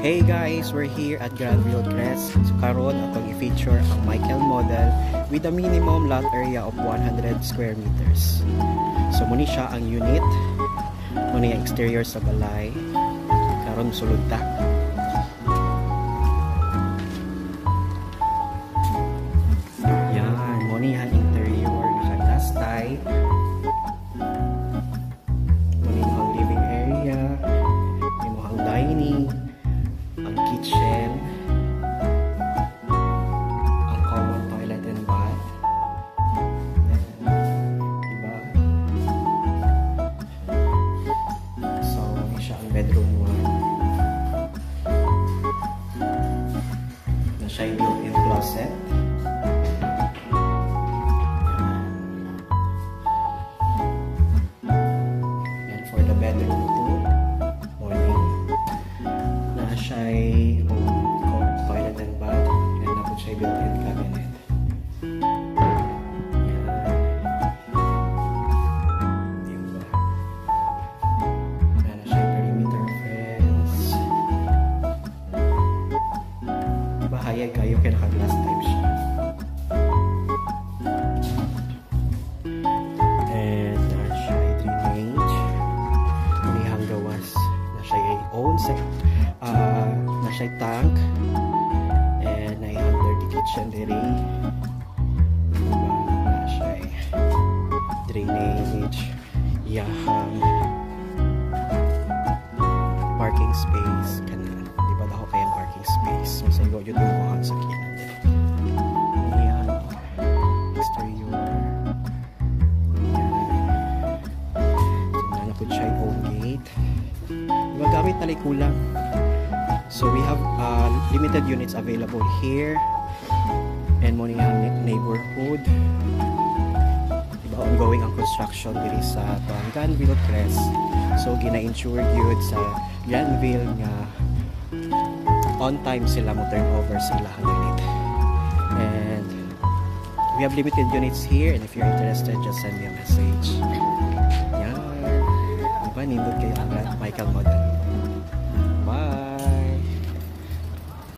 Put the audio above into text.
Hey guys, we're here at Granville Crest. So karon atong i-feature ang Michael model with a minimum lot area of 100 square meters. So muni siya ang unit, muni ang exterior sa balay. Karon sulod ta. Yan, muni ang interior naka-glass tie. Muni ang living area, muni ang dining, ang kitchen, ang common toilet and bath. Diba? So, ini siya ang bedroom 1. Na siya yung built-in closet. And for the bedroom 2, morning. Siya'y toilet and bath, and na po siya'y built-in cabinet. Yan. Diba? Na siya'y perimeter fence. Diba hayag kayo kaya naka-glass type siya. And na siya'y drainage. Unihang gawas na siya'y own set. Na siya tank and na under the kitchen diri na siya drainage, yahang parking space kanan, di ba daw kaya parking space so go yun yung buhang sa kinan yan, exterior yan, na po siya own gate, diba gamit na kulang. So we have limited units available here and muna ang neighborhood. Diba, ongoing ang construction diri sa Granville Crest. So gina-insured yun sa Granville nga on time sila mo turn over sila ang unit. And we have limited units here, and if you're interested, just send me a message. Yan. Diba, nindot kayo ang Michael model. Bye!